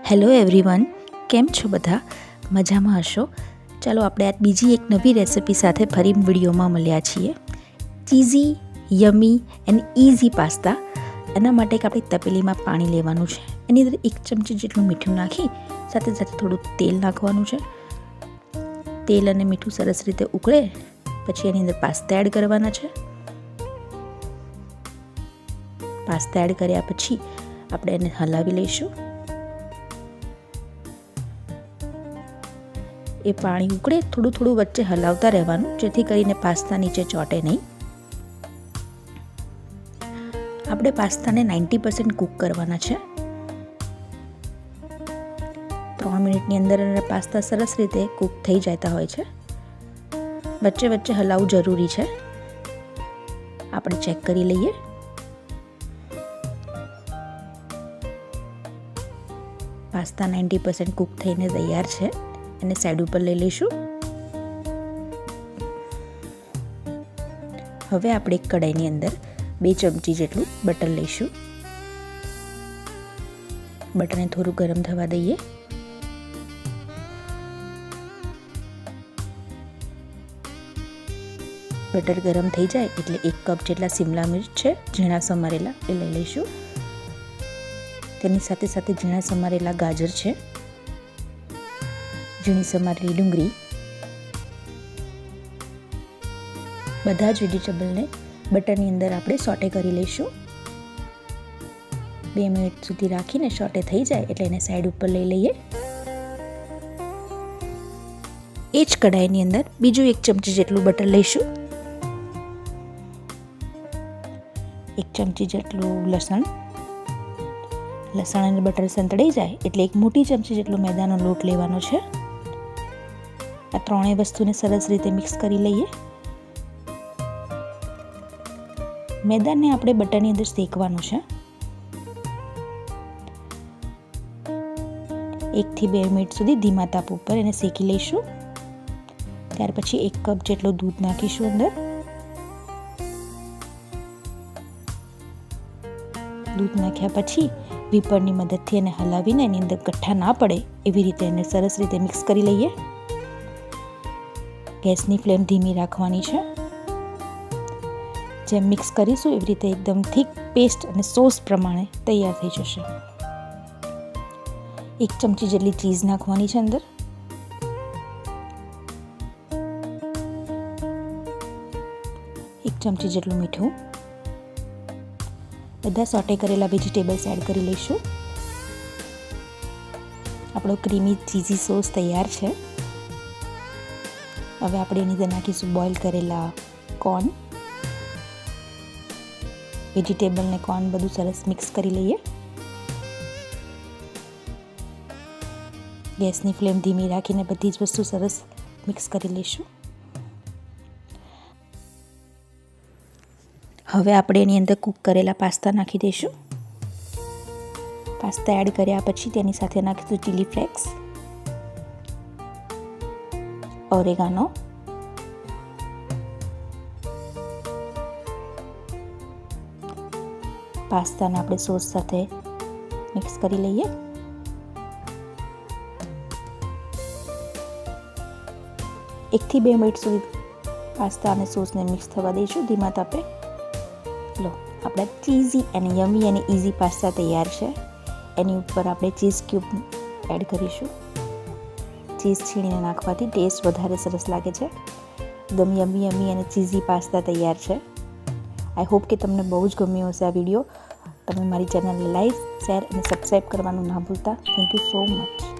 Hello everyone, કેમ છો બધા? મજામાં હશો? ચાલો આપણે આ બીજી એક નવી રેસિપી સાથે ફરી વિડીયોમાં મળ્યા છીએ. Cheesy, યમી and easy pasta. એના માટે એક આપણે તપેલીમાં પાણી લેવાનું છે. એની અંદર 1 ચમચી જેટલું મીઠું નાખી સાથે સાથે થોડું તેલ નાખવાનું છે. તેલ અને મીઠું સરસ રીતે ઉકળે પછી એની અંદર પાસ્તા એડ કરવાના છે. પાસ્તા એડ કર્યા પછી આપણે એને હલાવી લઈશું. એ પાણી ઉકળે થોડું વચ્ચે હલાવતા રહેવાનું, જેથી કરીને પાસ્તા નીચે ચોંટે નહીં. આપણે પાસ્તાને 90% કૂક કરવાના છે. 3 મિનિટની અંદર પાસ્તા સરસ રીતે કૂક થઈ જતા હોય છે. વચ્ચે વચ્ચે હલાવવું જરૂરી છે. આપણે ચેક કરી લઈએ. પાસ્તા 90% કૂક થઈને તૈયાર છે. એને સાઈડ ઉપર લઈ લઈશું. હવે આપણે એક કઢાઈની અંદર 2 ચમચી જેટલું બટર લઈશું. બટરને થોડું ગરમ થવા દઈએ. બટર ગરમ થઈ જાય એટલે 1 કપ જેટલા શિમલા મિર્ચ છે ઝીણા સમારેલા એ લઈ લઈશું. તેની સાથે સાથે ઝીણા સમારેલા ગાજર છે, ઝીણી સમારેલી ડુંગળી. બધા જ વેજીટેબલને બટરની અંદર આપણે સોટે કરી લઈશું. 2 મિનિટ સુધી રાખીને સોટે થઈ જાય એટલે એને સાઈડ ઉપર લઈ લઈએ. એ જ કઢાઈની અંદર બીજું 1 ચમચી જેટલું બટર લઈશું. 1 ચમચી જેટલું લસણ અને બટર સંતળાઈ જાય એટલે 1 મોટી ચમચી જેટલો મેદાનો લોટ લેવાનો છે. આ ત્રણેય વસ્તુને સરસ રીતે મિક્સ કરી લઈએ. મેદાનને આપણે બટરની અંદર શેકવાનું છે. 1 થી 2 મિનિટ સુધી ધીમા તાપ ઉપર એને શેકી લઈશું. ત્યાર પછી 1 કપ જેટલું દૂધ નાખીશું અંદર. દૂધ નાખ્યા પછી વિપરની મદદથી એને હલાવીને એની અંદર ગઠ્ઠા ના પડે એવી રીતે એને સરસ રીતે મિક્સ કરી લઈએ. ગેસની ફ્લેમ ધીમી રાખવાની છે. જેમ મિક્સ કરીશું એવી રીતે એકદમ થીક પેસ્ટ અને સોસ પ્રમાણે તૈયાર થઈ જશે. 1 ચમચી જેટલી ચીઝ નાખવાની છે અંદર. એક ચમચી જેટલું મીઠું. બધા સોટે કરેલા વેજીટેબલ્સ એડ કરી લઈશું. આપણો ક્રીમી ચીઝી સોસ તૈયાર છે. હવે આપણે એની અંદર નાખીશું બોઇલ કરેલા કોર્ન. વેજીટેબલ ને કોર્ન બધું સરસ મિક્સ કરી લઈએ. ગેસની ફ્લેમ ધીમી રાખીને બધી જ વસ્તુ સરસ મિક્સ કરી લઈશું. હવે આપણે એની અંદર કૂક કરેલા પાસ્તા નાખી દઈશું. પાસ્તા એડ કર્યા પછી તેની સાથે નાખીશું ચીલી ફ્લેક્સ, ઓરેગાનો, પાસ્તાને આપણે સોસ સાથે મિક્સ કરી લઈએ. એકથી 2 મિનિટ સુધી પાસ્તા અને સોસને મિક્સ થવા દઈશું ધીમા તાપે. લો, આપણા ચીઝી અને યમી અને ઇઝી પાસ્તા તૈયાર છે. એની ઉપર આપણે ચીઝ ક્યુબ એડ કરીશું. ચીઝ છીણીને નાખવાથી ટેસ્ટ વધારે સરસ લાગે છે. એકદમ યમી અને ચીઝી પાસ્તા તૈયાર છે. આઈ હોપ કે તમને બહુ જ ગમ્યો હશે આ વિડીયો. તમે મારી ચેનલને લાઈક, શેર અને સબસ્ક્રાઈબ કરવાનું ના ભૂલતા. Thank you so much.